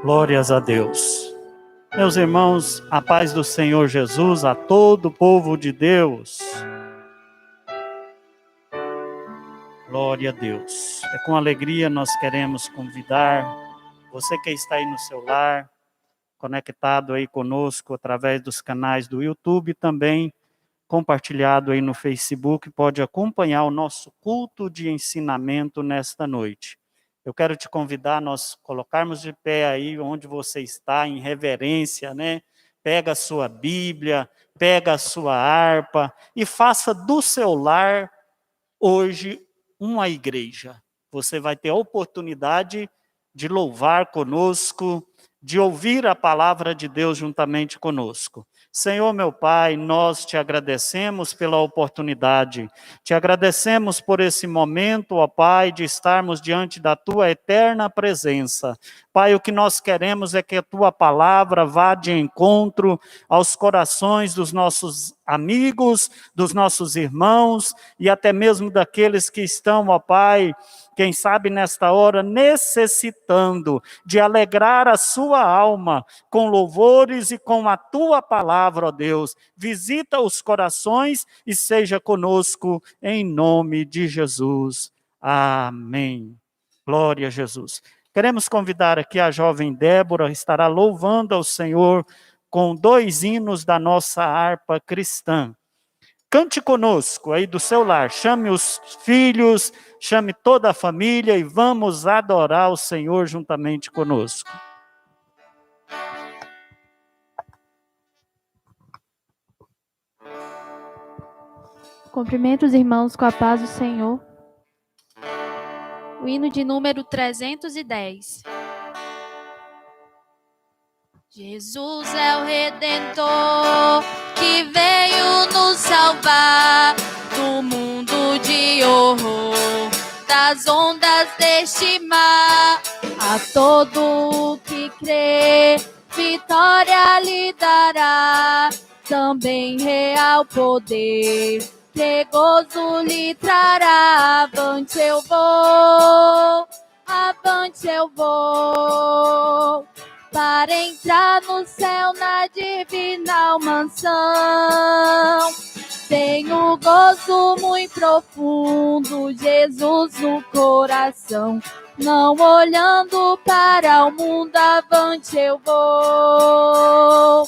Glórias a Deus. Meus irmãos, a paz do Senhor Jesus a todo o povo de Deus. Glória a Deus. É com alegria nós queremos convidar você que está aí no seu lar, conectado aí conosco através dos canais do YouTube, também compartilhado aí no Facebook, pode acompanhar o nosso culto de ensinamento nesta noite. Eu quero te convidar a nós colocarmos de pé aí onde você está, em reverência, né? Pega a sua Bíblia, pega a sua harpa e faça do seu lar hoje uma igreja. Você vai ter a oportunidade de louvar conosco, de ouvir a palavra de Deus juntamente conosco. Senhor, meu Pai, nós te agradecemos pela oportunidade, te agradecemos por esse momento, ó Pai, de estarmos diante da tua eterna presença. Pai, o que nós queremos é que a tua palavra vá de encontro aos corações dos nossos amigos, dos nossos irmãos e até mesmo daqueles que estão, ó Pai, quem sabe nesta hora, necessitando de alegrar a sua alma com louvores e com a tua palavra, ó Deus. Visita os corações e seja conosco em nome de Jesus. Amém. Glória a Jesus. Queremos convidar aqui a jovem Débora, estará louvando ao Senhor com 2 hinos da nossa harpa cristã. Cante conosco aí do seu lar, chame os filhos, chame toda a família e vamos adorar o Senhor juntamente conosco. Cumprimento os irmãos com a paz do Senhor. O hino de número 310. Jesus é o Redentor que veio nos salvar do mundo de horror, das ondas deste mar. A todo o que crê, vitória lhe dará, também real poder, que gozo lhe trará. Avante eu vou, para entrar no céu na divina mansão. Tenho gozo muito profundo, Jesus no coração. Não olhando para o mundo, avante eu vou.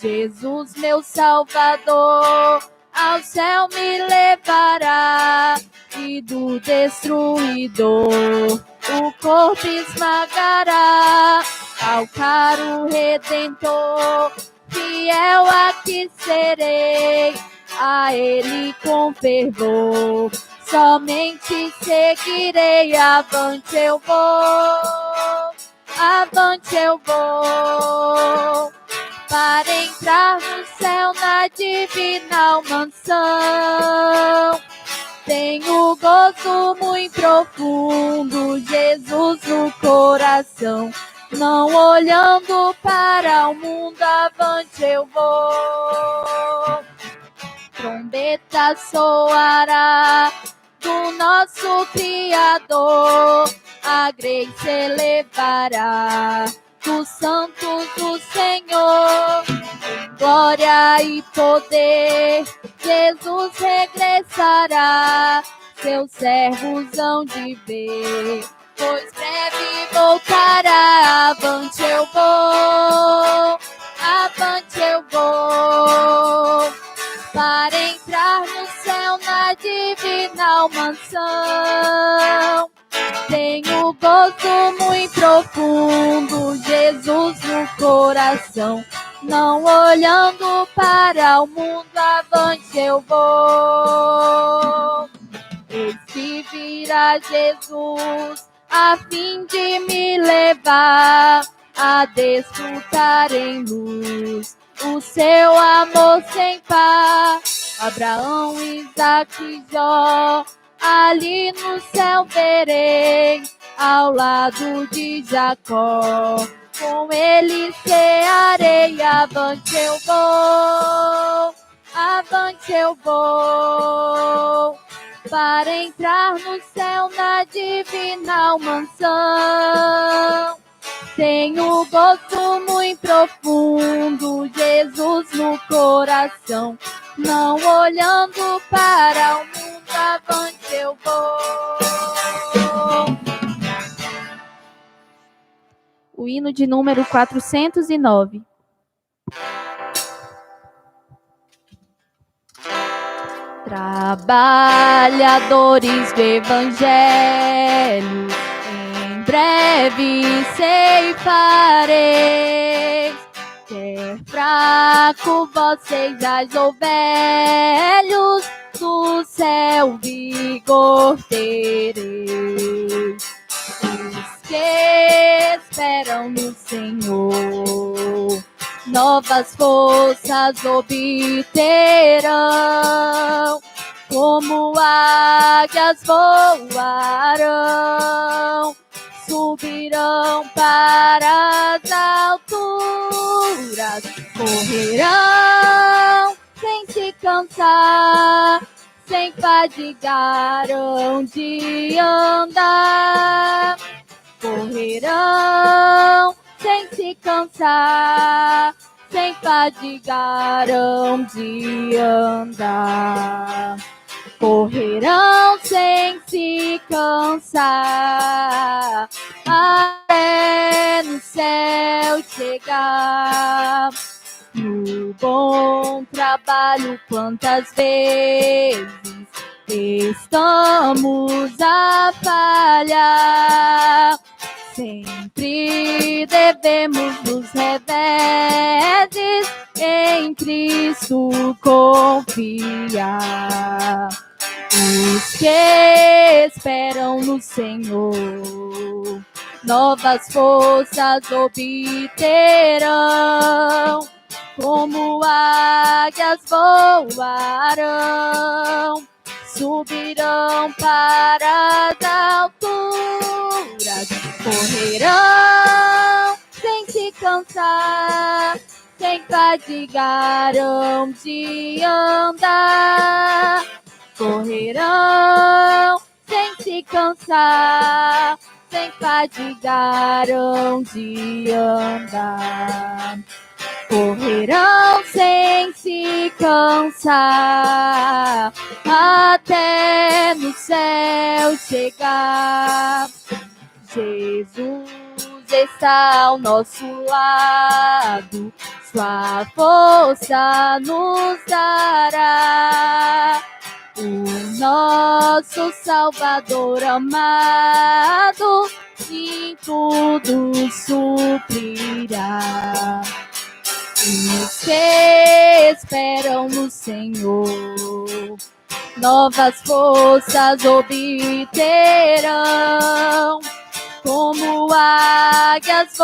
Jesus, meu Salvador, ao céu me levará, e do destruidor o corpo esmagará. Ao caro Redentor, fiel aqui serei, a ele com fervor somente seguirei. Avante eu vou, para entrar no céu na divina mansão. Tenho gozo muito profundo, Jesus no coração. Não olhando para o mundo, avante eu vou. Trombeta soará do nosso Criador, a graça elevará dos santos do Senhor. Glória e poder, Jesus regressará, seus servos hão de ver, pois breve voltará. Avante eu vou, para entrar no céu na divina mansão. Tenho gozo muito profundo, Jesus no coração. Não olhando para o mundo, avante eu vou. Esse virá Jesus, a fim de me levar a desfrutar em luz o seu amor sem par. Abraão, Isaque e Jó, ali no céu verei, ao lado de Jacó, com ele cearei. Avante eu vou, para entrar no céu na divina mansão. Tenho gosto muito profundo, Jesus no coração. Não olhando para o mundo, avante eu vou. O hino de número 409. Trabalhadores do Evangelho, em breve ceifareis. Quer fraco vós sejais ou velhos, do céu vigor tereis. Os que esperam no Senhor, novas forças obterão, como águias voarão, subirão para as alturas, correrão sem se cansar, sem fadigarão de andar, correrão sem se cansar, sem fadigarão de andar. Correrão sem se cansar, até no céu chegar. No bom trabalho, quantas vezes estamos a falhar. Sempre devemos nos reveses em Cristo confiar. Os que esperam no Senhor, novas forças obterão, como águias voarão, subirão para as alturas, correrão sem se cansar, sem fadigarão de andar, correrão sem se cansar, sem fadigarão de andar. Correrão sem se cansar, até no céu chegar. Jesus está ao nosso lado, sua força nos dará. O nosso Salvador amado em tudo suprirá. Os que esperam no Senhor, novas forças obterão, como águias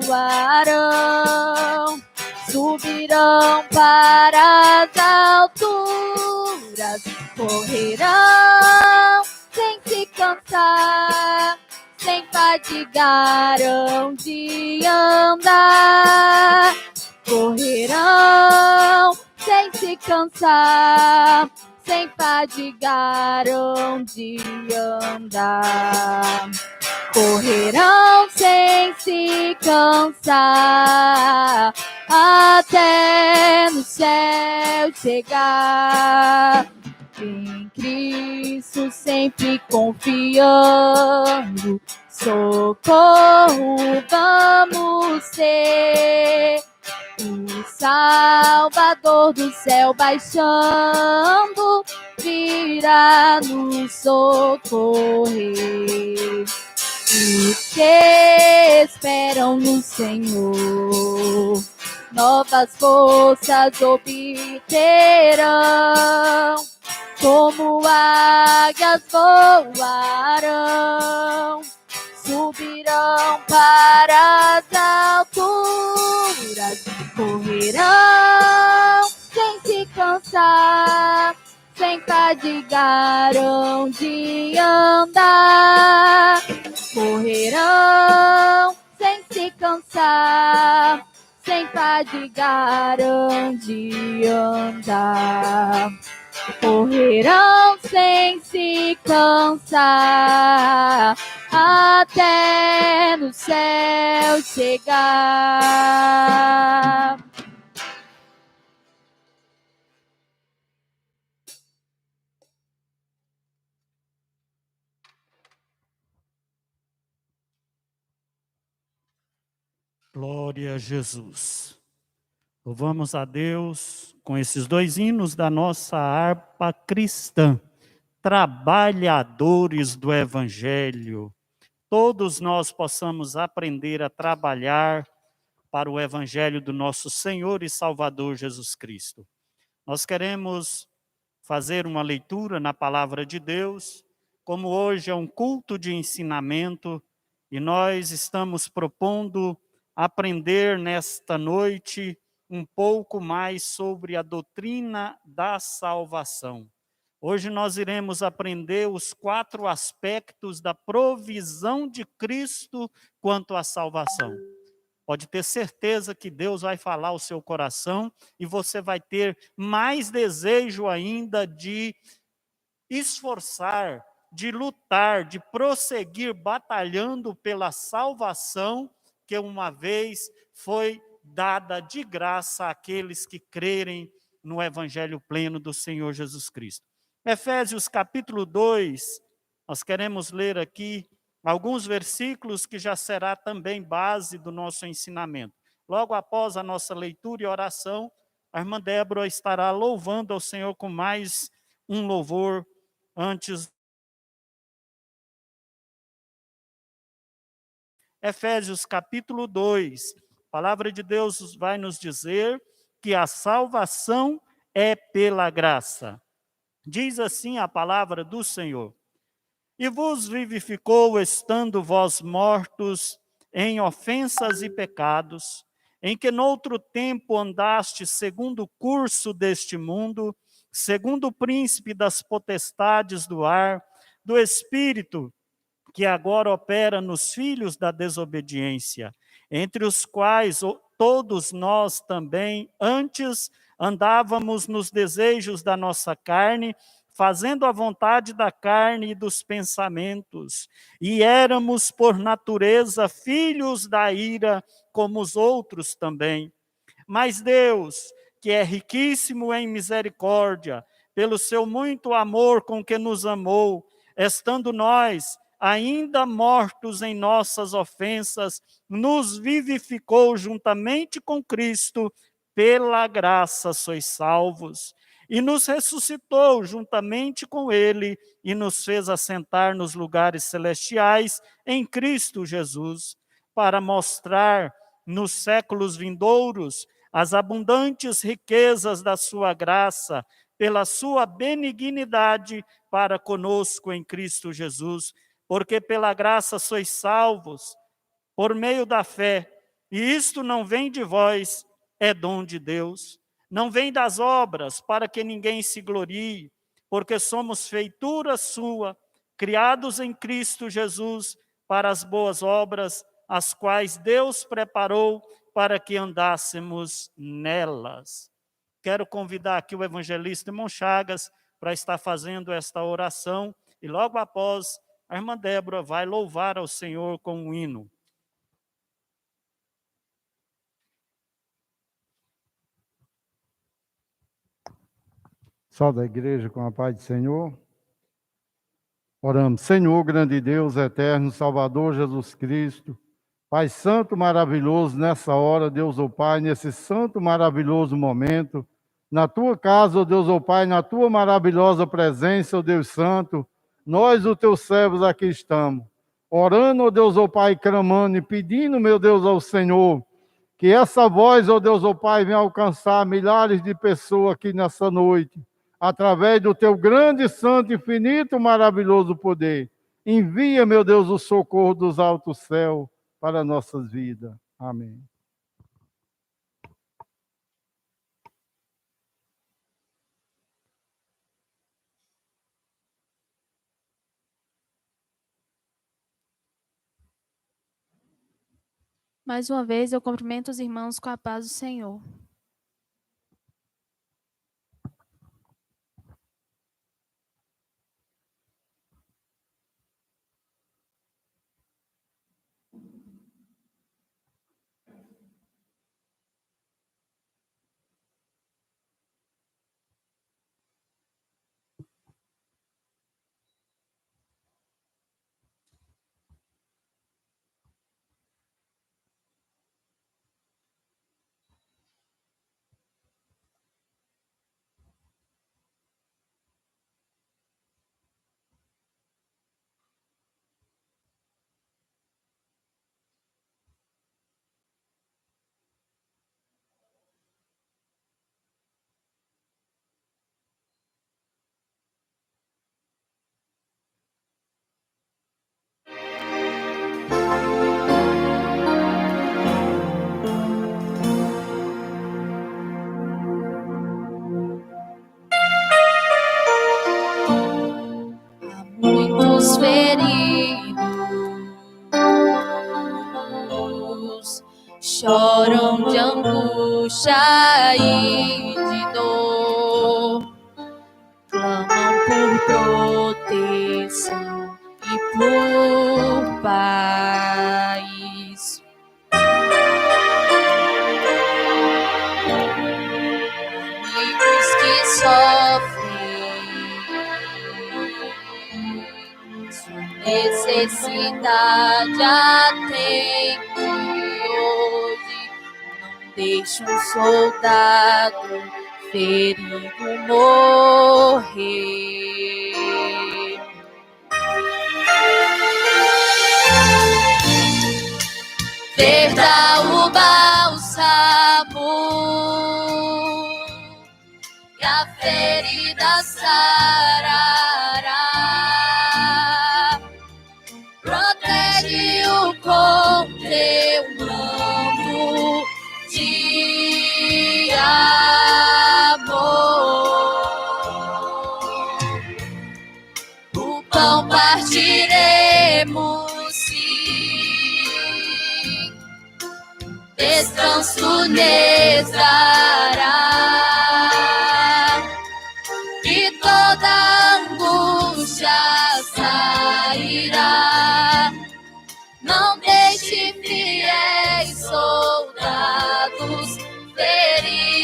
voarão, subirão para as alturas, correrão sem se cansar, sem fadigarão de andar, correrão sem se cansar, sem fadigarão de andar. Correrão sem se cansar, até no céu chegar. Em Cristo sempre confiando, socorro vamos ser. O Salvador do céu baixando, virá nos socorrer. Os que esperam no Senhor, novas forças obterão, como águias voarão, subirão para as alturas, correrão sem se cansar, sem fadigarão de andar, correrão sem se cansar, sem fadigarão de andar. Correrão sem se cansar, até no céu chegar. Glória a Jesus. Louvamos a Deus com esses dois hinos da nossa harpa cristã. Trabalhadores do Evangelho. Todos nós possamos aprender a trabalhar para o Evangelho do nosso Senhor e Salvador Jesus Cristo. Nós queremos fazer uma leitura na Palavra de Deus, como hoje é um culto de ensinamento, e nós estamos propondo aprender nesta noite um pouco mais sobre a doutrina da salvação. Hoje nós iremos aprender os 4 aspectos da provisão de Cristo quanto à salvação. Pode ter certeza que Deus vai falar ao seu coração e você vai ter mais desejo ainda de esforçar, de lutar, de prosseguir batalhando pela salvação que uma vez foi dada de graça àqueles que crerem no Evangelho pleno do Senhor Jesus Cristo. Efésios capítulo 2, nós queremos ler aqui alguns versículos que já será também base do nosso ensinamento. Logo após a nossa leitura e oração, a irmã Débora estará louvando ao Senhor com mais um louvor antes. Efésios capítulo 2, a palavra de Deus vai nos dizer que a salvação é pela graça. Diz assim a palavra do Senhor: e vos vivificou, estando vós mortos em ofensas e pecados, em que noutro tempo andaste segundo o curso deste mundo, segundo o príncipe das potestades do ar, do espírito que agora opera nos filhos da desobediência, entre os quais todos nós também antes andávamos nos desejos da nossa carne, fazendo a vontade da carne e dos pensamentos, e éramos por natureza filhos da ira, como os outros também. Mas Deus, que é riquíssimo em misericórdia, pelo seu muito amor com que nos amou, estando nós ainda mortos em nossas ofensas, nos vivificou juntamente com Cristo, pela graça sois salvos. E nos ressuscitou juntamente com Ele, e nos fez assentar nos lugares celestiais em Cristo Jesus, para mostrar nos séculos vindouros as abundantes riquezas da sua graça, pela sua benignidade para conosco em Cristo Jesus, porque pela graça sois salvos, por meio da fé, e isto não vem de vós, é dom de Deus. Não vem das obras, para que ninguém se glorie, porque somos feitura sua, criados em Cristo Jesus, para as boas obras, as quais Deus preparou para que andássemos nelas. Quero convidar aqui o evangelista irmão Chagas para estar fazendo esta oração, e logo após, a irmã Débora vai louvar ao Senhor com um hino. Salve a igreja com a paz do Senhor. Oramos. Senhor, grande Deus, eterno, Salvador Jesus Cristo, Pai santo, maravilhoso, nessa hora, Deus, ó Pai, nesse santo, maravilhoso momento, na tua casa, ó Deus, ó Pai, na tua maravilhosa presença, ó Deus santo, nós, os teus servos, aqui estamos, orando, ó Deus, ó Pai, clamando e pedindo, meu Deus, ao Senhor, que essa voz, ó Deus, ó Pai, venha alcançar milhares de pessoas aqui nessa noite, através do teu grande, santo, infinito, maravilhoso poder. Envia, meu Deus, o socorro dos altos céus para nossas vidas. Amém. Mais uma vez, eu cumprimento os irmãos com a paz do Senhor. angústia e de dor, clamam por proteção e por paz. Amigos que sofrem, sua necessidade atende hoje. Não deixe um soldado ferido morrer. Verda o bálsamo e a ferida sarará. Protege-o com teu manto de amor. O pão partiremos, sim, descanso lhes dará, e toda angústia sairá. Não deixe fiéis soldados feridos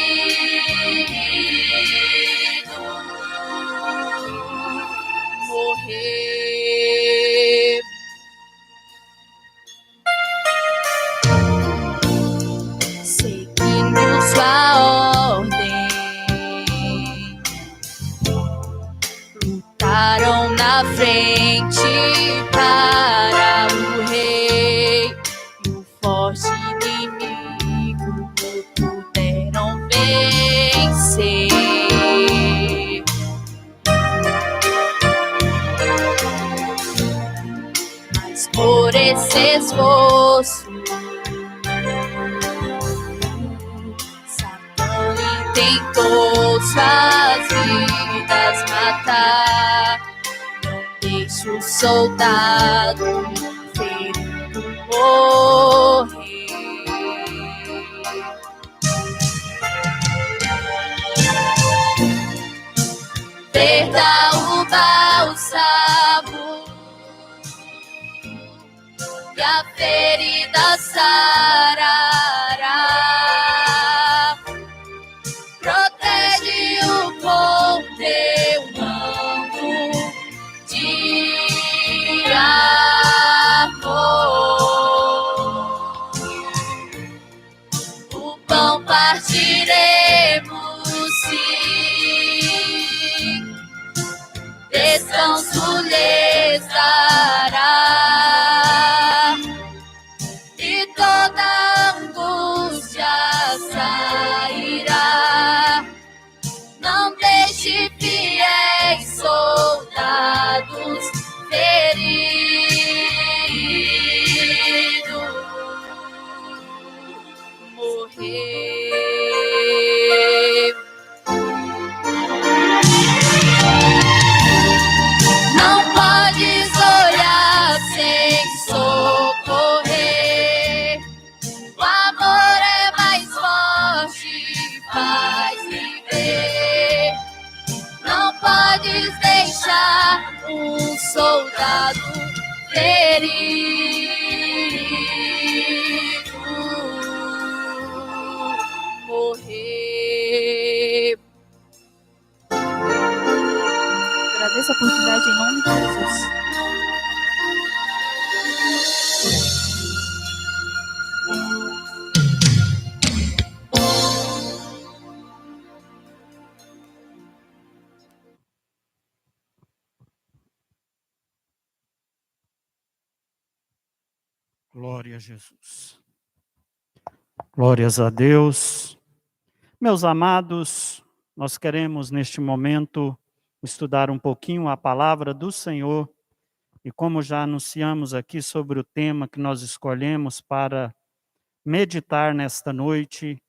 morrer. Seguindo sua ordem, lutaram na frente para o rei, e o forte inimigo não puderam vencer. Mas por esse esforço, Satã tentou suas vidas matar. Não deixe o soldado ferido morrer. Verda o bálsamo e a ferida sarará. Protege-o com teu manto de amor. O pão partiremos, sim, descanso lhes dará, e toda angústia sairá. Não deixe fiéis soldados feridos morrer. Não podes olhar sem socorrer. O amor é mais forte e faz viver. Não podes deixar um soldado ferido morrer. Agradeço a oportunidade em nome de Jesus. Glória a Jesus. Glórias a Deus. Meus amados, nós queremos neste momento estudar um pouquinho a palavra do Senhor, e como já anunciamos aqui sobre o tema que nós escolhemos para meditar nesta noite,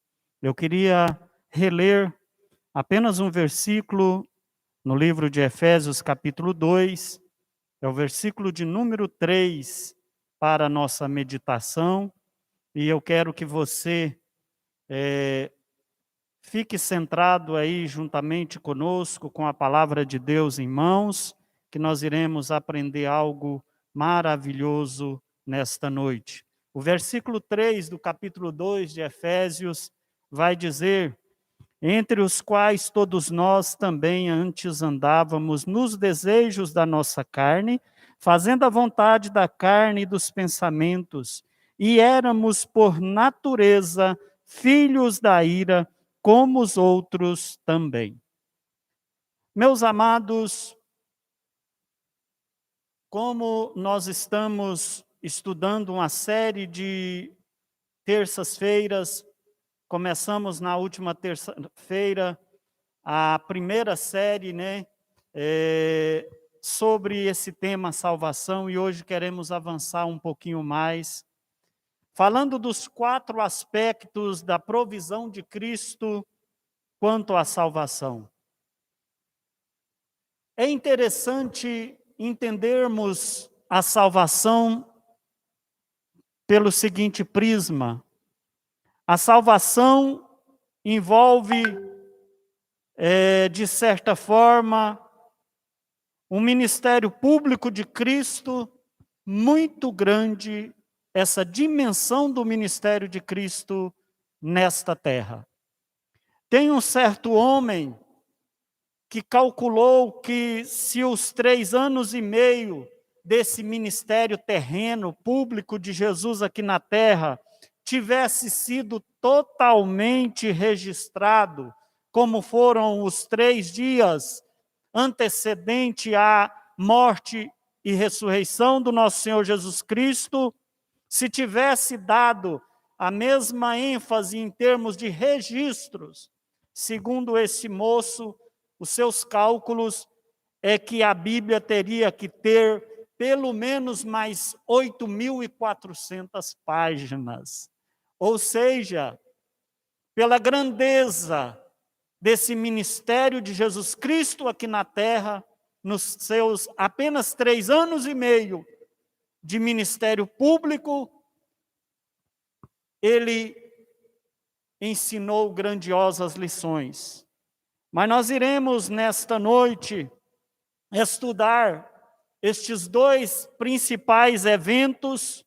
eu queria reler apenas um versículo no livro de Efésios, capítulo 2, é o versículo de número 3 para a nossa meditação, e eu quero que você Fique centrado aí juntamente conosco, com a palavra de Deus em mãos, que nós iremos aprender algo maravilhoso nesta noite. O versículo 3 do capítulo 2 de Efésios vai dizer: entre os quais todos nós também antes andávamos nos desejos da nossa carne, fazendo a vontade da carne e dos pensamentos, e éramos por natureza filhos da ira, como os outros também. Meus amados, como nós estamos estudando uma série de terças-feiras, começamos na última terça-feira a primeira série, sobre esse tema salvação, e hoje queremos avançar um pouquinho mais, falando dos 4 aspectos da provisão de Cristo quanto à salvação. É interessante entendermos a salvação pelo seguinte prisma. A salvação envolve, de certa forma, um ministério público de Cristo muito grande, essa dimensão do ministério de Cristo nesta terra. Tem um certo homem que calculou que se os 3 anos e meio desse ministério terreno, público de Jesus aqui na terra, tivesse sido totalmente registrado, como foram os 3 dias antecedente à morte e ressurreição do nosso Senhor Jesus Cristo, se tivesse dado a mesma ênfase em termos de registros, segundo esse moço, os seus cálculos é que a Bíblia teria que ter pelo menos mais 8.400 páginas. Ou seja, pela grandeza desse ministério de Jesus Cristo aqui na terra, nos seus apenas 3 anos e meio de ministério público, ele ensinou grandiosas lições. Mas nós iremos nesta noite estudar estes 2 principais eventos,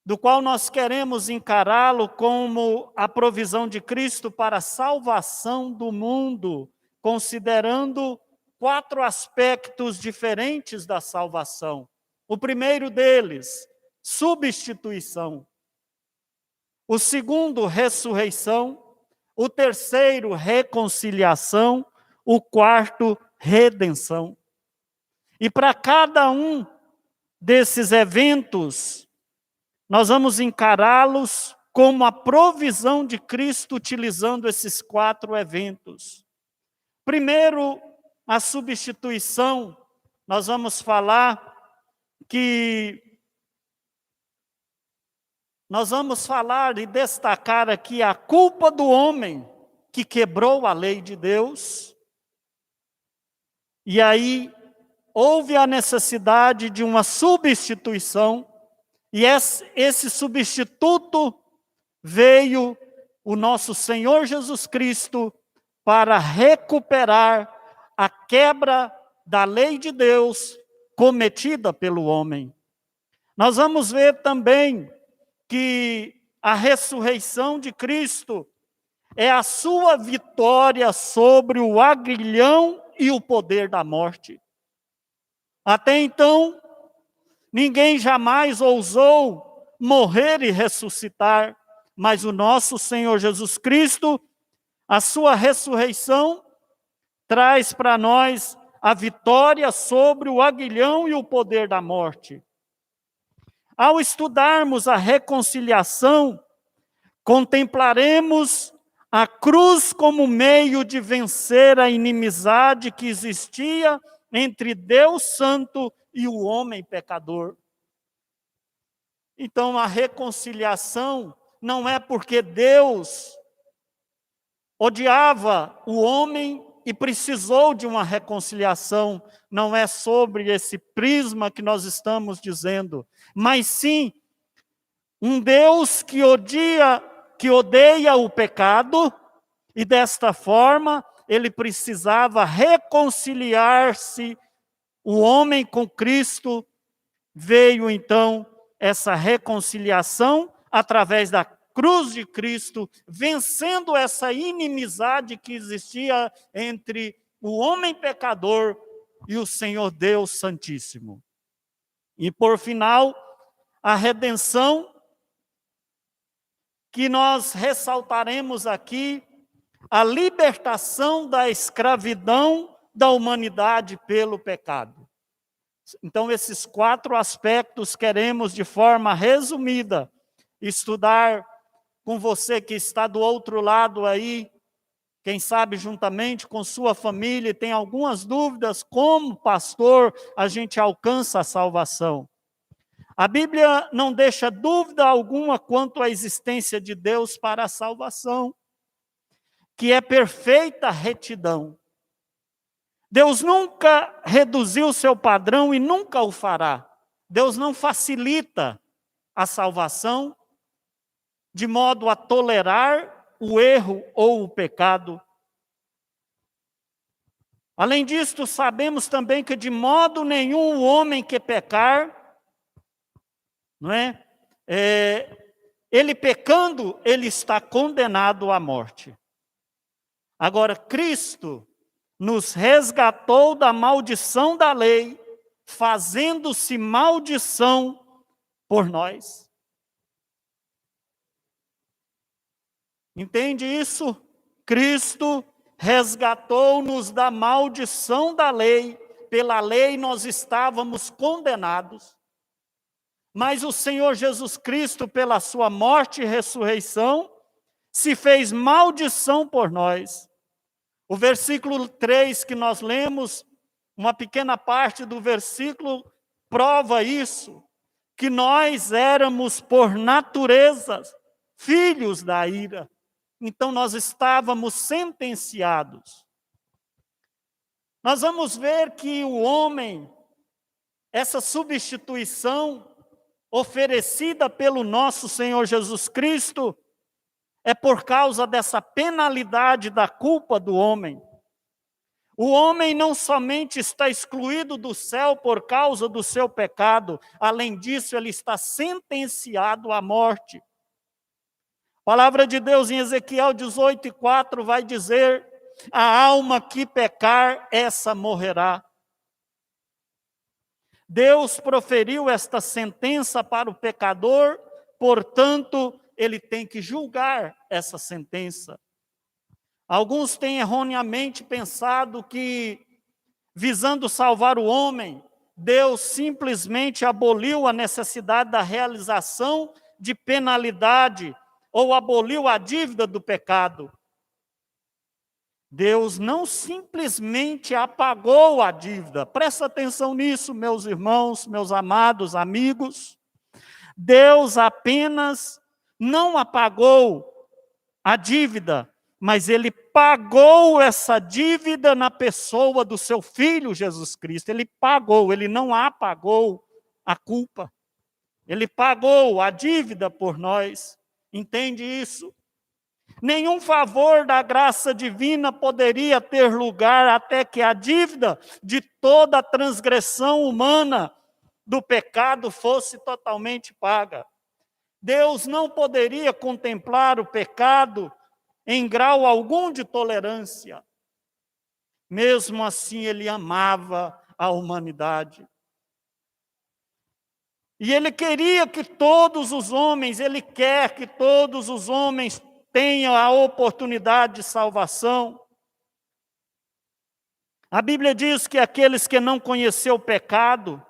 do qual nós queremos encará-lo como a provisão de Cristo para a salvação do mundo, considerando 4 aspectos diferentes da salvação. O primeiro deles, substituição. O segundo, ressurreição. O terceiro, reconciliação. O quarto, redenção. E para cada um desses eventos, nós vamos encará-los como a provisão de Cristo utilizando esses 4 eventos. Primeiro, a substituição. Nós vamos falar e destacar aqui a culpa do homem que quebrou a lei de Deus. E aí houve a necessidade de uma substituição, e esse substituto veio o nosso Senhor Jesus Cristo para recuperar a quebra da lei de Deus cometida pelo homem. Nós vamos ver também que a ressurreição de Cristo é a sua vitória sobre o aguilhão e o poder da morte. Até então, ninguém jamais ousou morrer e ressuscitar, mas o nosso Senhor Jesus Cristo, a sua ressurreição, traz para nós a vitória sobre o aguilhão e o poder da morte. Ao estudarmos a reconciliação, contemplaremos a cruz como meio de vencer a inimizade que existia entre Deus Santo e o homem pecador. Então, a reconciliação não é porque Deus odiava o homem e precisou de uma reconciliação, não é sobre esse prisma que nós estamos dizendo, mas sim um Deus que odeia o pecado E desta forma, ele precisava reconciliar-se, o homem com Cristo. Veio então essa reconciliação através da cruz de Cristo, vencendo essa inimizade que existia entre o homem pecador e o Senhor Deus Santíssimo. E por final, a redenção, que nós ressaltaremos aqui, a libertação da escravidão da humanidade pelo pecado. Então, esses 4 aspectos queremos, de forma resumida, estudar com você que está do outro lado aí, quem sabe juntamente com sua família, e tem algumas dúvidas, como pastor a gente alcança a salvação. A Bíblia não deixa dúvida alguma quanto à existência de Deus para a salvação, que é perfeita retidão. Deus nunca reduziu seu padrão e nunca o fará. Deus não facilita a salvação de modo a tolerar o erro ou o pecado. Além disso, sabemos também que de modo nenhum o homem que pecar, ele pecando, ele está condenado à morte. Agora, Cristo nos resgatou da maldição da lei, fazendo-se maldição por nós. Entende isso? Cristo resgatou-nos da maldição da lei. Pela lei nós estávamos condenados. Mas o Senhor Jesus Cristo, pela sua morte e ressurreição, se fez maldição por nós. O versículo 3 que nós lemos, uma pequena parte do versículo prova isso, que nós éramos por natureza filhos da ira. Então nós estávamos sentenciados. Nós vamos ver que o homem, essa substituição oferecida pelo nosso Senhor Jesus Cristo, é por causa dessa penalidade da culpa do homem. O homem não somente está excluído do céu por causa do seu pecado, além disso, ele está sentenciado à morte. A palavra de Deus em Ezequiel 18:4 vai dizer: a alma que pecar, essa morrerá. Deus proferiu esta sentença para o pecador, portanto, ele tem que julgar essa sentença. Alguns têm erroneamente pensado que, visando salvar o homem, Deus simplesmente aboliu a necessidade da realização de penalidade ou aboliu a dívida do pecado. Deus não simplesmente apagou a dívida. Presta atenção nisso, meus irmãos, meus amados amigos. Deus apenas não apagou a dívida, mas Ele pagou essa dívida na pessoa do seu Filho Jesus Cristo. Ele pagou, Ele não apagou a culpa. Ele pagou a dívida por nós. Entende isso? Nenhum favor da graça divina poderia ter lugar até que a dívida de toda a transgressão humana do pecado fosse totalmente paga. Deus não poderia contemplar o pecado em grau algum de tolerância. Mesmo assim, Ele amava a humanidade. E Ele queria que todos os homens, Ele quer que todos os homens tenham a oportunidade de salvação. A Bíblia diz que aqueles que não conheceu o pecado,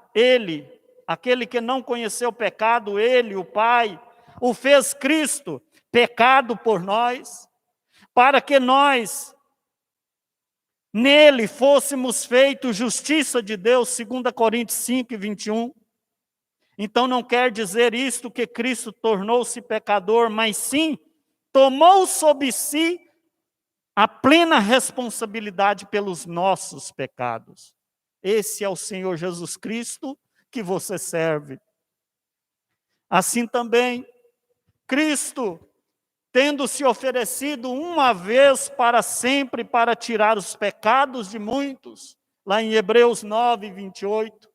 aquele que não conheceu o pecado, Ele, o Pai, o fez Cristo, pecado por nós, para que nós, nele, fôssemos feitos justiça de Deus, 2 Coríntios 5:21. Então não quer dizer isto que Cristo tornou-se pecador, mas sim, tomou sobre si a plena responsabilidade pelos nossos pecados. Esse é o Senhor Jesus Cristo que você serve. Assim também, Cristo tendo se oferecido uma vez para sempre para tirar os pecados de muitos, lá em Hebreus 9, 28.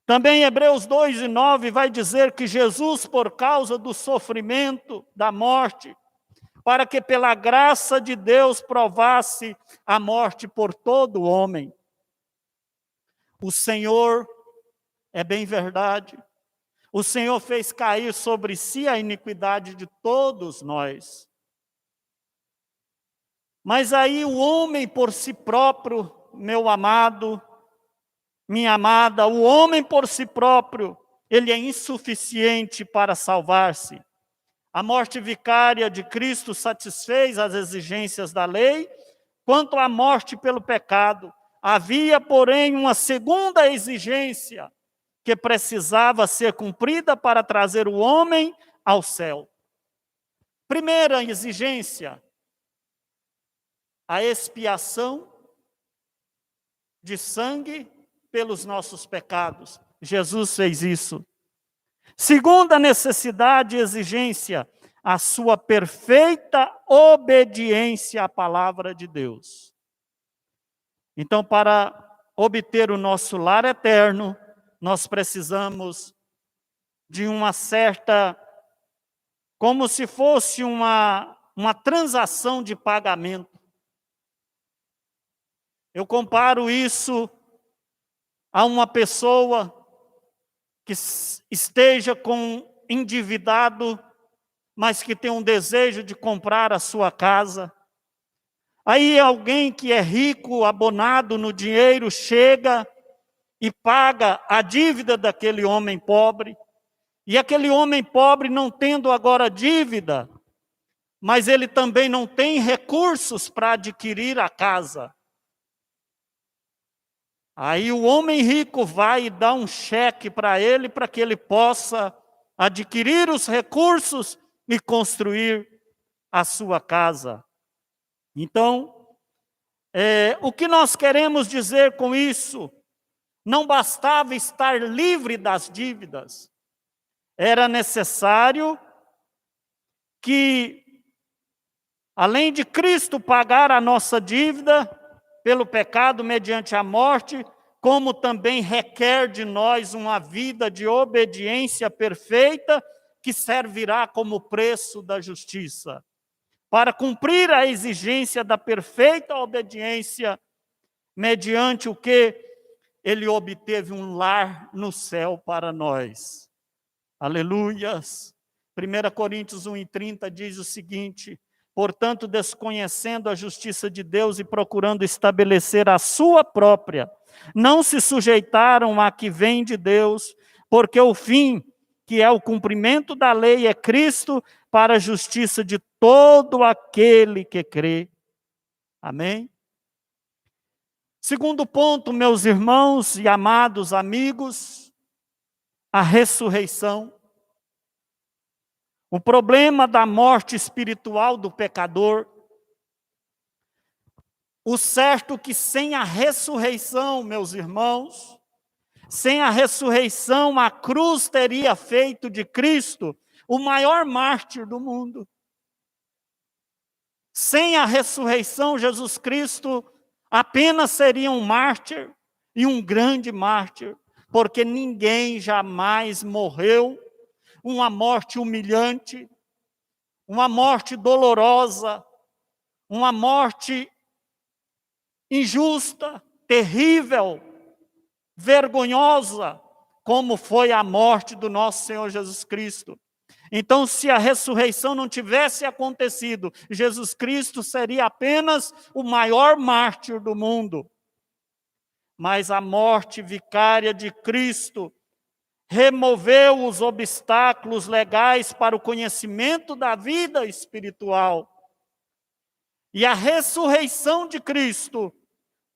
Também Hebreus 2 e 9 vai dizer que Jesus, por causa do sofrimento, da morte, para que pela graça de Deus provasse a morte por todo homem. O Senhor, é bem verdade, o Senhor fez cair sobre si a iniquidade de todos nós. Mas aí o homem por si próprio, meu amado, minha amada, o homem por si próprio, ele é insuficiente para salvar-se. A morte vicária de Cristo satisfez as exigências da lei. Quanto à morte pelo pecado, havia, porém, uma segunda exigência que precisava ser cumprida para trazer o homem ao céu. Primeira exigência, a expiação de sangue pelos nossos pecados. Jesus fez isso. Segunda necessidade e exigência, a sua perfeita obediência à palavra de Deus. Então, para obter o nosso lar eterno, nós precisamos de uma certa, como se fosse uma transação de pagamento. Eu comparo isso a uma pessoa que esteja endividado, mas que tem um desejo de comprar a sua casa. Aí alguém que é rico, abonado no dinheiro, chega e paga a dívida daquele homem pobre. E aquele homem pobre, não tendo agora dívida, mas ele também não tem recursos para adquirir a casa. Aí o homem rico vai e dá um cheque para ele, para que ele possa adquirir os recursos e construir a sua casa. Então, o que nós queremos dizer com isso? Não bastava estar livre das dívidas. Era necessário que, além de Cristo pagar a nossa dívida pelo pecado mediante a morte, como também requer de nós uma vida de obediência perfeita, que servirá como preço da justiça. Para cumprir a exigência da perfeita obediência, mediante o que ele obteve um lar no céu para nós. Aleluias! 1 Coríntios 1:30 diz o seguinte: portanto, desconhecendo a justiça de Deus e procurando estabelecer a sua própria, não se sujeitaram à que vem de Deus, porque o fim, que é o cumprimento da lei, é Cristo para a justiça de todo aquele que crê. Amém? Segundo ponto, meus irmãos e amados amigos, a ressurreição. O problema da morte espiritual do pecador. O certo que sem a ressurreição, meus irmãos, sem a ressurreição, a cruz teria feito de Cristo o maior mártir do mundo. Sem a ressurreição, Jesus Cristo apenas seria um mártir e um grande mártir, porque ninguém jamais morreu uma morte humilhante, uma morte dolorosa, uma morte injusta, terrível, vergonhosa, como foi a morte do nosso Senhor Jesus Cristo. Então, se a ressurreição não tivesse acontecido, Jesus Cristo seria apenas o maior mártir do mundo. Mas a morte vicária de Cristo removeu os obstáculos legais para o conhecimento da vida espiritual. E a ressurreição de Cristo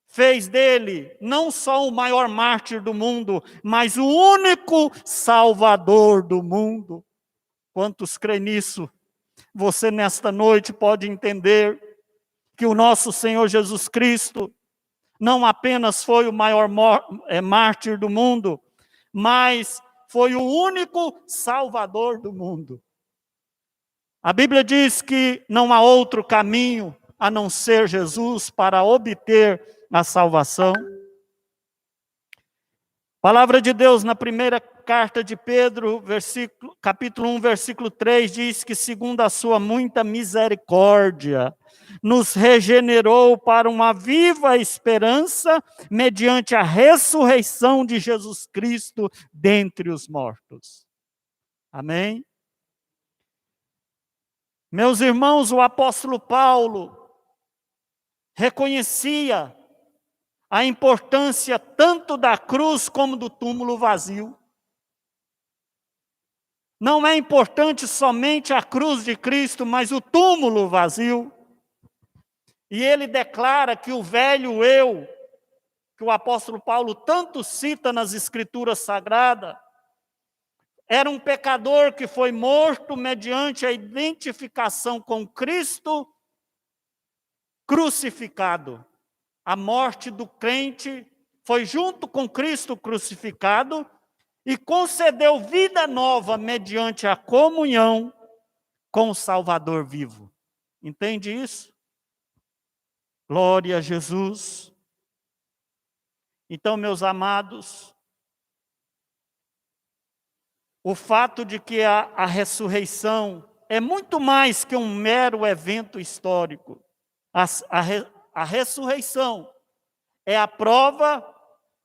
fez dele não só o maior mártir do mundo, mas o único Salvador do mundo. Quantos creem nisso? Você nesta noite pode entender que o nosso Senhor Jesus Cristo não apenas foi o maior mártir do mundo, mas foi o único Salvador do mundo. A Bíblia diz que não há outro caminho a não ser Jesus para obter a salvação. Palavra de Deus na primeira carta de Pedro, capítulo 1, versículo 3, diz que segundo a sua muita misericórdia, nos regenerou para uma viva esperança mediante a ressurreição de Jesus Cristo dentre os mortos. Amém? Meus irmãos, o apóstolo Paulo reconhecia a importância tanto da cruz como do túmulo vazio. Não é importante somente a cruz de Cristo, mas o túmulo vazio. E ele declara que o velho eu, que o apóstolo Paulo tanto cita nas Escrituras Sagradas, era um pecador que foi morto mediante a identificação com Cristo crucificado. A morte do crente foi junto com Cristo crucificado e concedeu vida nova mediante a comunhão com o Salvador vivo. Entende isso? Glória a Jesus. Então, meus amados, o fato de que a ressurreição é muito mais que um mero evento histórico. A ressurreição é a prova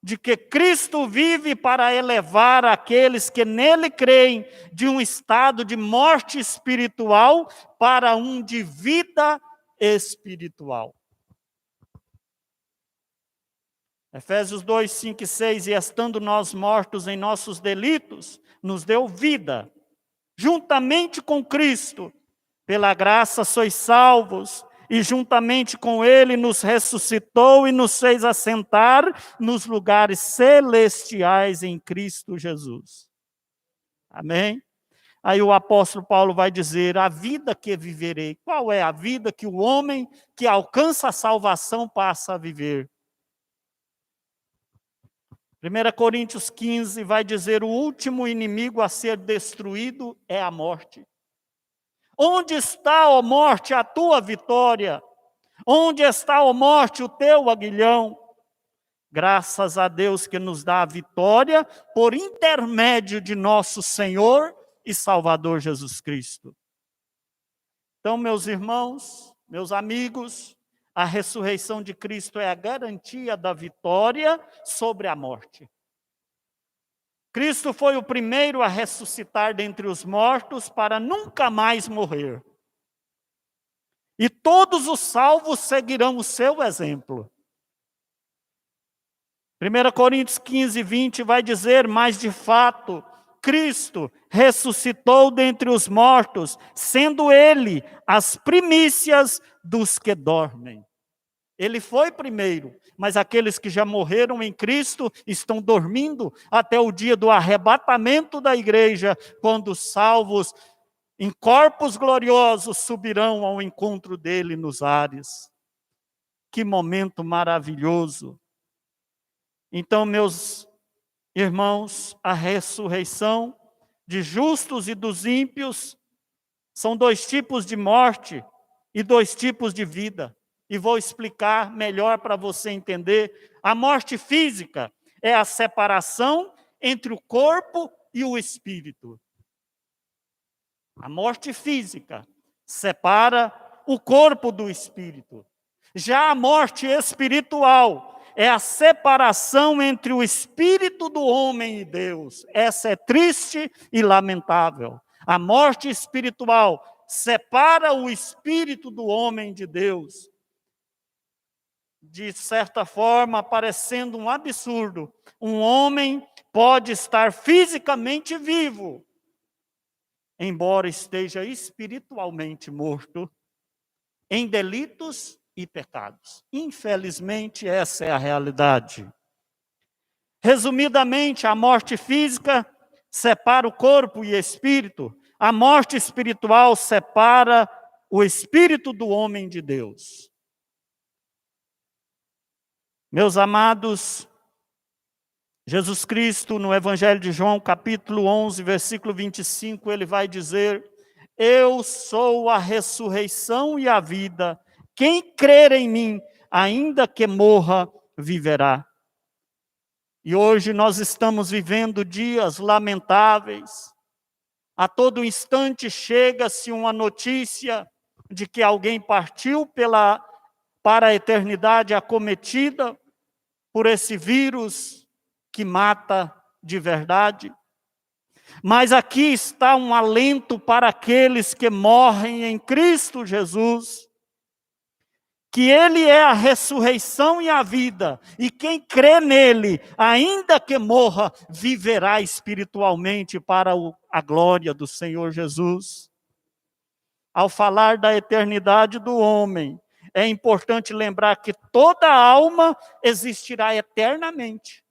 de que Cristo vive para elevar aqueles que nele creem de um estado de morte espiritual para um de vida espiritual. Efésios 2, 5 e 6, e estando nós mortos em nossos delitos, nos deu vida, juntamente com Cristo, pela graça sois salvos, e juntamente com Ele nos ressuscitou e nos fez assentar nos lugares celestiais em Cristo Jesus. Amém? Aí o apóstolo Paulo vai dizer, a vida que viverei. Qual é a vida que o homem que alcança a salvação passa a viver? 1 Coríntios 15 vai dizer, o último inimigo a ser destruído é a morte. Onde está, ó morte, a tua vitória? Onde está, ó morte, o teu aguilhão? Graças a Deus que nos dá a vitória por intermédio de nosso Senhor e Salvador Jesus Cristo. Então, meus irmãos, meus amigos, a ressurreição de Cristo é a garantia da vitória sobre a morte. Cristo foi o primeiro a ressuscitar dentre os mortos para nunca mais morrer. E todos os salvos seguirão o seu exemplo. 1 Coríntios 15, 20 vai dizer, mas de fato, Cristo ressuscitou dentre os mortos, sendo Ele as primícias dos que dormem. Ele foi primeiro, mas aqueles que já morreram em Cristo estão dormindo até o dia do arrebatamento da igreja, quando os salvos em corpos gloriosos subirão ao encontro dele nos ares. Que momento maravilhoso! Então, meus irmãos, a ressurreição de justos e dos ímpios são dois tipos de morte e dois tipos de vida. E vou explicar melhor para você entender. A morte física é a separação entre o corpo e o espírito. A morte física separa o corpo do espírito. Já a morte espiritual é a separação entre o espírito do homem e Deus. Essa é triste e lamentável. A morte espiritual separa o espírito do homem de Deus. De certa forma, parecendo um absurdo, um homem pode estar fisicamente vivo, embora esteja espiritualmente morto, em delitos e pecados. Infelizmente, essa é a realidade. Resumidamente, a morte física separa o corpo e espírito, a morte espiritual separa o espírito do homem de Deus. Meus amados, Jesus Cristo, no Evangelho de João, capítulo 11, versículo 25, ele vai dizer, Eu sou a ressurreição e a vida. Quem crer em mim, ainda que morra, viverá. E hoje nós estamos vivendo dias lamentáveis. A todo instante chega-se uma notícia de que alguém partiu para a eternidade acometida por esse vírus que mata de verdade. Mas aqui está um alento para aqueles que morrem em Cristo Jesus, que Ele é a ressurreição e a vida, e quem crê nele, ainda que morra, viverá espiritualmente para a glória do Senhor Jesus. Ao falar da eternidade do homem, é importante lembrar que toda alma existirá eternamente.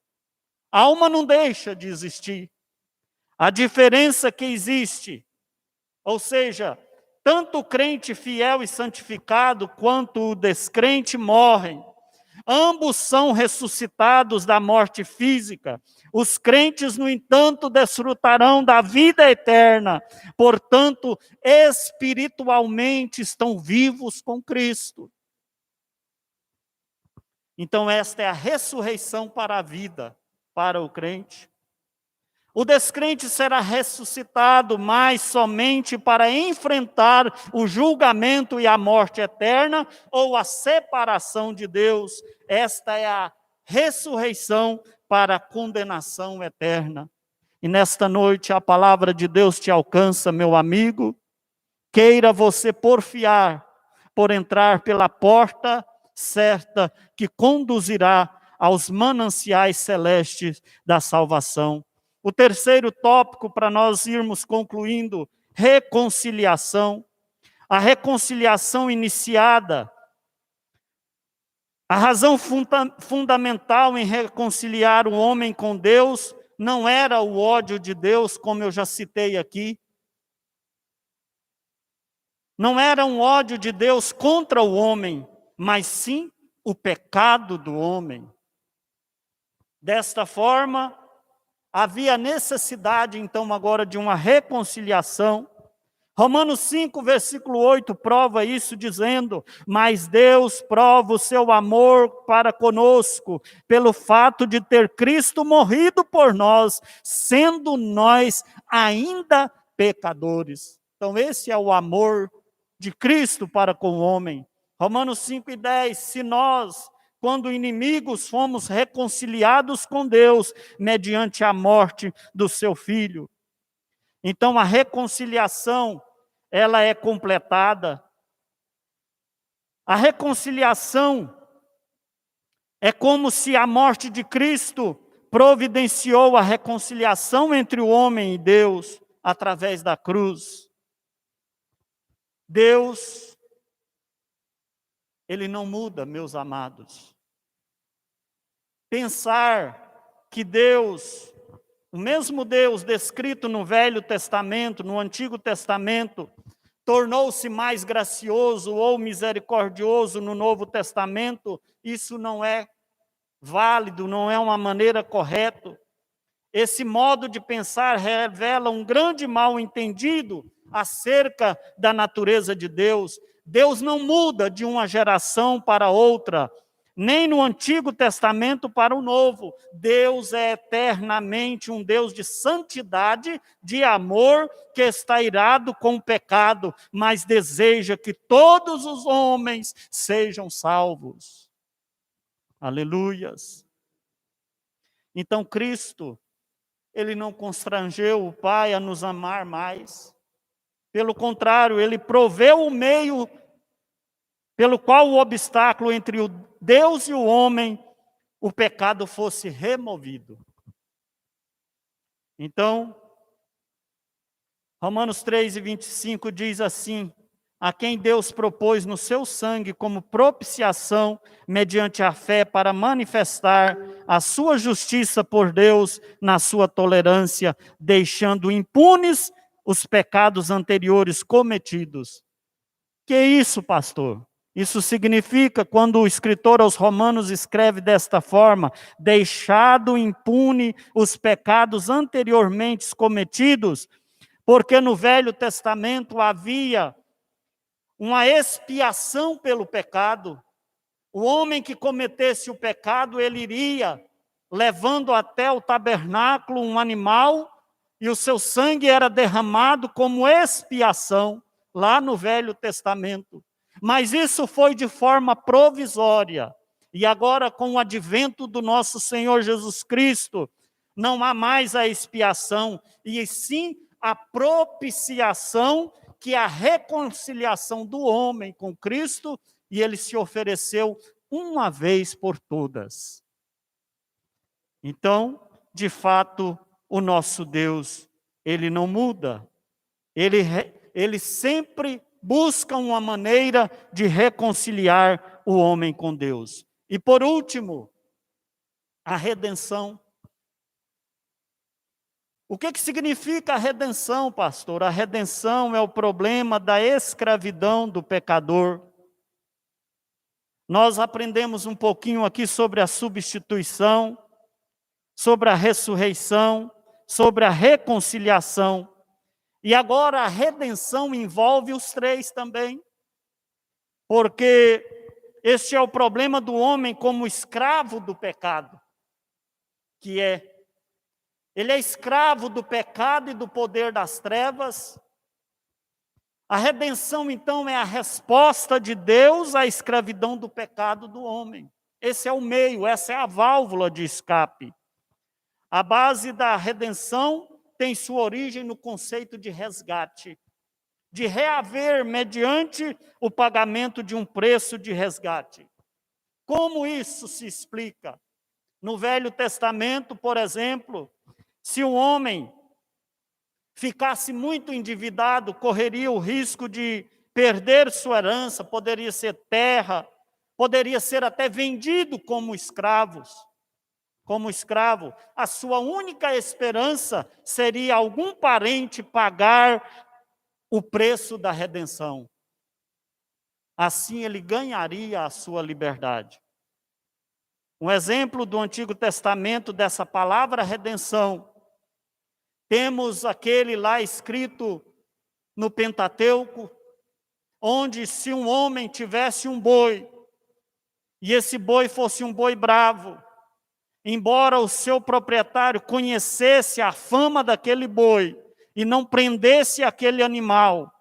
A alma não deixa de existir. A diferença que existe, ou seja, tanto o crente fiel e santificado quanto o descrente morrem. Ambos são ressuscitados da morte física. Os crentes, no entanto, desfrutarão da vida eterna. Portanto, espiritualmente estão vivos com Cristo. Então, esta é a ressurreição para a vida, para o crente. O descrente será ressuscitado, mas somente para enfrentar o julgamento e a morte eterna ou a separação de Deus. Esta é a ressurreição para a condenação eterna. E nesta noite a palavra de Deus te alcança, meu amigo. Queira você porfiar por entrar pela porta certa que conduzirá aos mananciais celestes da salvação. O terceiro tópico, para nós irmos concluindo, reconciliação. A reconciliação iniciada. A razão fundamental em reconciliar o homem com Deus não era o ódio de Deus, como eu já citei aqui. Não era um ódio de Deus contra o homem, mas sim o pecado do homem. Desta forma, havia necessidade, então, agora de uma reconciliação. Romanos 5, versículo 8, prova isso dizendo: mas Deus prova o seu amor para conosco, pelo fato de ter Cristo morrido por nós, sendo nós ainda pecadores. Então, esse é o amor de Cristo para com o homem. Romanos 5 e 10, se nós, quando inimigos, fomos reconciliados com Deus mediante a morte do seu Filho. Então a reconciliação, ela é completada. A reconciliação é como se a morte de Cristo providenciou a reconciliação entre o homem e Deus através da cruz. Deus, Ele não muda, meus amados. Pensar que Deus, o mesmo Deus descrito no Velho Testamento, no Antigo Testamento, tornou-se mais gracioso ou misericordioso no Novo Testamento, isso não é válido, não é uma maneira correta. Esse modo de pensar revela um grande mal-entendido acerca da natureza de Deus. Deus não muda de uma geração para outra, nem no Antigo Testamento para o Novo. Deus é eternamente um Deus de santidade, de amor, que está irado com o pecado, mas deseja que todos os homens sejam salvos. Aleluias. Então Cristo, Ele não constrangeu o Pai a nos amar mais. Pelo contrário, Ele proveu o meio pelo qual o obstáculo entre o Deus e o homem, o pecado fosse removido. Então, Romanos 3 e 25 diz assim: a quem Deus propôs no seu sangue como propiciação, mediante a fé, para manifestar a sua justiça por Deus na sua tolerância, deixando impunes os pecados anteriores cometidos. Que é isso, pastor? Isso significa, quando o escritor aos Romanos escreve desta forma, deixado impune os pecados anteriormente cometidos, porque no Velho Testamento havia uma expiação pelo pecado. O homem que cometesse o pecado, ele iria levando até o tabernáculo um animal, e o seu sangue era derramado como expiação, lá no Velho Testamento. Mas isso foi de forma provisória. E agora, com o advento do nosso Senhor Jesus Cristo, não há mais a expiação, e sim a propiciação, que é a reconciliação do homem com Cristo, e ele se ofereceu uma vez por todas. Então, de fato, o nosso Deus, ele não muda. Ele sempre busca uma maneira de reconciliar o homem com Deus. E por último, a redenção. O que significa a redenção, pastor? A redenção é o problema da escravidão do pecador. Nós aprendemos um pouquinho aqui sobre a substituição, sobre a ressurreição, sobre a reconciliação. E agora a redenção envolve os três também. Porque este é o problema do homem como escravo do pecado, que ele é escravo do pecado e do poder das trevas. A redenção, então, é a resposta de Deus à escravidão do pecado do homem. Esse é o meio, essa é a válvula de escape. A base da redenção tem sua origem no conceito de resgate, de reaver mediante o pagamento de um preço de resgate. Como isso se explica? No Velho Testamento, por exemplo, se um homem ficasse muito endividado, correria o risco de perder sua herança, poderia ser terra, poderia ser até vendido como escravo. A sua única esperança seria algum parente pagar o preço da redenção. Assim ele ganharia a sua liberdade. Um exemplo do Antigo Testamento dessa palavra redenção, temos aquele lá escrito no Pentateuco, onde se um homem tivesse um boi, e esse boi fosse um boi bravo, embora o seu proprietário conhecesse a fama daquele boi e não prendesse aquele animal,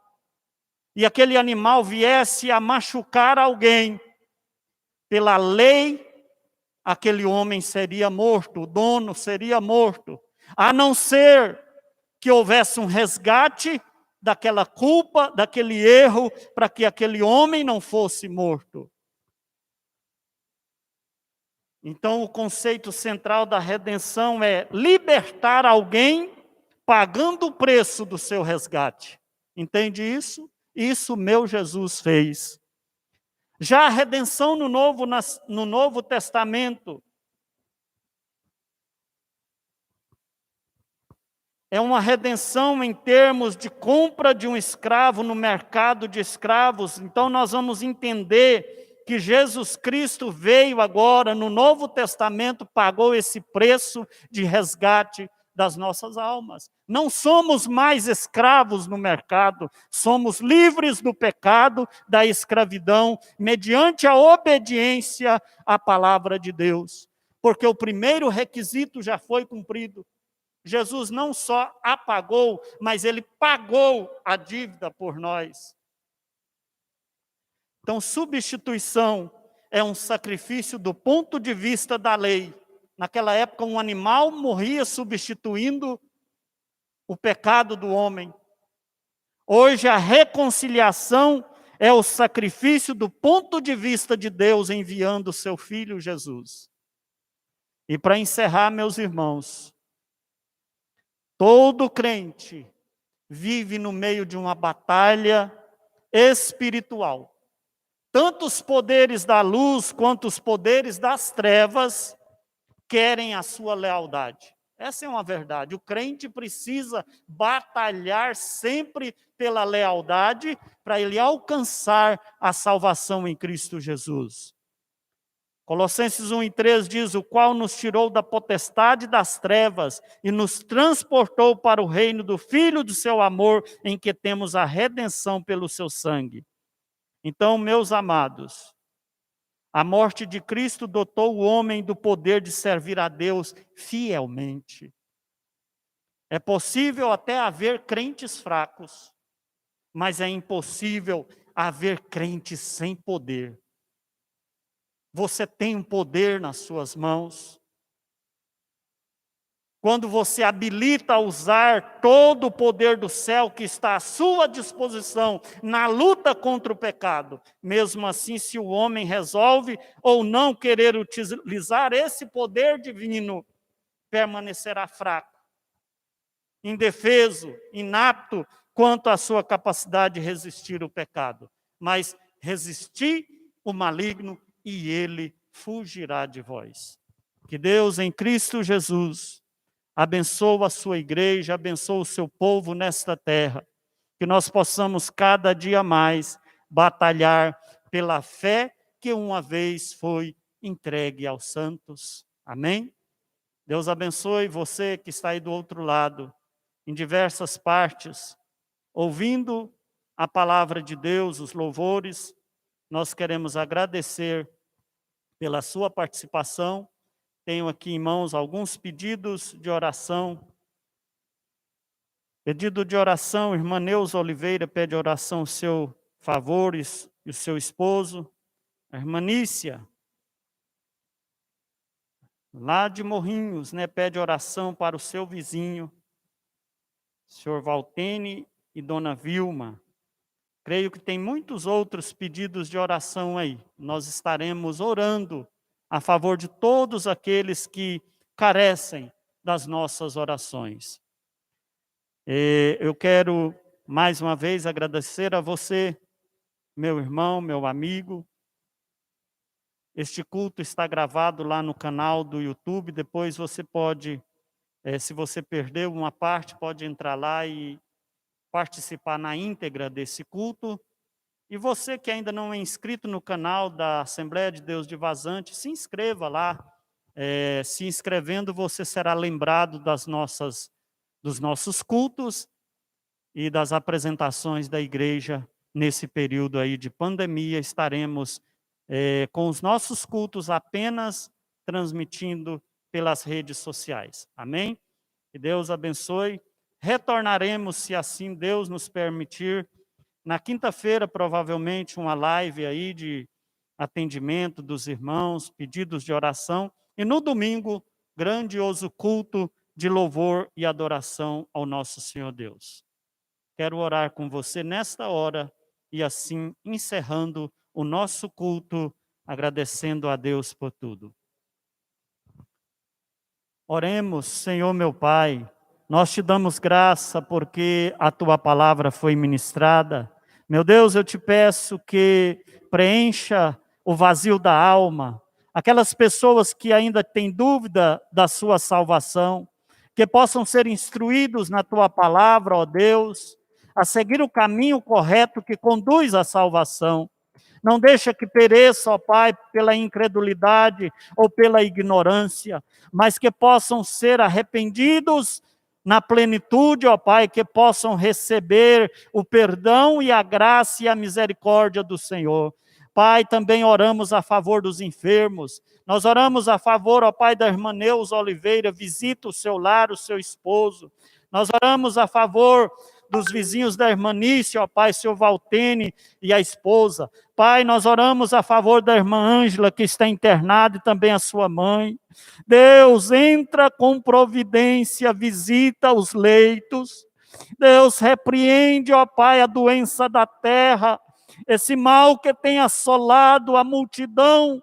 e aquele animal viesse a machucar alguém, pela lei, aquele homem seria morto, o dono seria morto, a não ser que houvesse um resgate daquela culpa, daquele erro, para que aquele homem não fosse morto. Então, o conceito central da redenção é libertar alguém pagando o preço do seu resgate. Entende isso? Isso meu Jesus fez. Já a redenção no Novo Testamento é uma redenção em termos de compra de um escravo no mercado de escravos. Então nós vamos entender que Jesus Cristo veio agora no Novo Testamento, pagou esse preço de resgate das nossas almas. Não somos mais escravos no mercado, somos livres do pecado, da escravidão, mediante a obediência à palavra de Deus. Porque o primeiro requisito já foi cumprido. Jesus não só apagou, mas ele pagou a dívida por nós. Então, substituição é um sacrifício do ponto de vista da lei. Naquela época, um animal morria substituindo o pecado do homem. Hoje, a reconciliação é o sacrifício do ponto de vista de Deus enviando o seu Filho Jesus. E para encerrar, meus irmãos, todo crente vive no meio de uma batalha espiritual. Tanto os poderes da luz quanto os poderes das trevas querem a sua lealdade. Essa é uma verdade. O crente precisa batalhar sempre pela lealdade para ele alcançar a salvação em Cristo Jesus. Colossenses 1:3 diz: o qual nos tirou da potestade das trevas e nos transportou para o reino do Filho do seu amor, em que temos a redenção pelo seu sangue. Então, meus amados, a morte de Cristo dotou o homem do poder de servir a Deus fielmente. É possível até haver crentes fracos, mas é impossível haver crentes sem poder. Você tem um poder nas suas mãos. Quando você habilita a usar todo o poder do céu que está à sua disposição na luta contra o pecado, mesmo assim, se o homem resolve ou não querer utilizar esse poder divino, permanecerá fraco, indefeso, inapto quanto à sua capacidade de resistir ao pecado. Mas resistir o maligno e ele fugirá de vós. Que Deus em Cristo Jesus abençoe a sua igreja, abençoe o seu povo nesta terra. Que nós possamos cada dia mais batalhar pela fé que uma vez foi entregue aos santos. Amém? Deus abençoe você que está aí do outro lado, em diversas partes, ouvindo a palavra de Deus, os louvores. Nós queremos agradecer pela sua participação. Tenho aqui em mãos alguns pedidos de oração. Pedido de oração, irmã Neuza Oliveira pede oração ao seu favor e o seu esposo. A irmã Nícia, lá de Morrinhos, pede oração para o seu vizinho, senhor Valtene e dona Vilma. Creio que tem muitos outros pedidos de oração aí. Nós estaremos orando a favor de todos aqueles que carecem das nossas orações. Eu quero, mais uma vez, agradecer a você, meu irmão, meu amigo. Este culto está gravado lá no canal do YouTube. Depois você pode, se você perdeu uma parte, pode entrar lá e participar na íntegra desse culto. E você que ainda não é inscrito no canal da Assembleia de Deus de Vazante, se inscreva lá. Se inscrevendo, você será lembrado dos nossos cultos e das apresentações da igreja nesse período aí de pandemia. Estaremos com os nossos cultos apenas transmitindo pelas redes sociais. Amém? Que Deus abençoe. Retornaremos, se assim Deus nos permitir, na quinta-feira, provavelmente, uma live aí de atendimento dos irmãos, pedidos de oração. E no domingo, grandioso culto de louvor e adoração ao nosso Senhor Deus. Quero orar com você nesta hora e assim encerrando o nosso culto, agradecendo a Deus por tudo. Oremos, Senhor meu Pai, nós te damos graça porque a tua palavra foi ministrada. Meu Deus, eu te peço que preencha o vazio da alma, aquelas pessoas que ainda têm dúvida da sua salvação, que possam ser instruídos na tua palavra, ó Deus, a seguir o caminho correto que conduz à salvação. Não deixa que pereça, ó Pai, pela incredulidade ou pela ignorância, mas que possam ser arrependidos na plenitude, ó Pai, que possam receber o perdão e a graça e a misericórdia do Senhor. Pai, também oramos a favor dos enfermos. Nós oramos a favor, ó Pai, da irmã Neuza Oliveira, visita o seu lar, o seu esposo. Nós oramos a favor dos vizinhos da irmã Nícia, ó Pai, seu Valtene e a esposa. Pai, nós oramos a favor da irmã Ângela, que está internada, e também a sua mãe. Deus, entra com providência, visita os leitos. Deus, repreende, ó Pai, a doença da terra, esse mal que tem assolado a multidão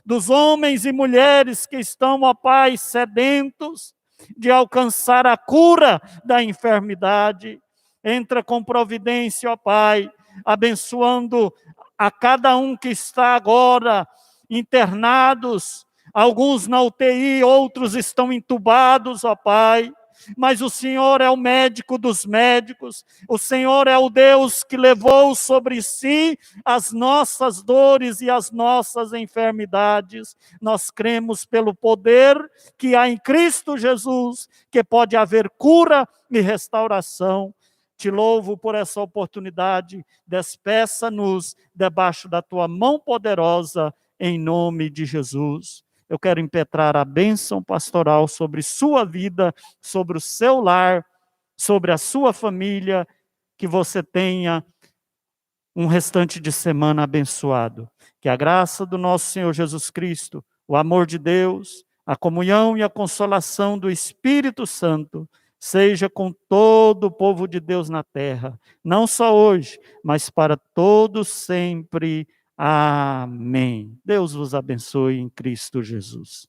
dos homens e mulheres que estão, ó Pai, sedentos de alcançar a cura da enfermidade. Entra com providência, ó Pai, abençoando a cada um que está agora internados, alguns na UTI, outros estão entubados, ó Pai. mas o Senhor é o médico dos médicos, o Senhor é o Deus que levou sobre si as nossas dores e as nossas enfermidades. Nós cremos pelo poder que há em Cristo Jesus, que pode haver cura e restauração. Te louvo por essa oportunidade, despeça-nos debaixo da tua mão poderosa, em nome de Jesus. Eu quero impetrar a bênção pastoral sobre sua vida, sobre o seu lar, sobre a sua família, que você tenha um restante de semana abençoado. Que a graça do nosso Senhor Jesus Cristo, o amor de Deus, a comunhão e a consolação do Espírito Santo seja com todo o povo de Deus na terra, não só hoje, mas para todos sempre. Amém. Deus vos abençoe em Cristo Jesus.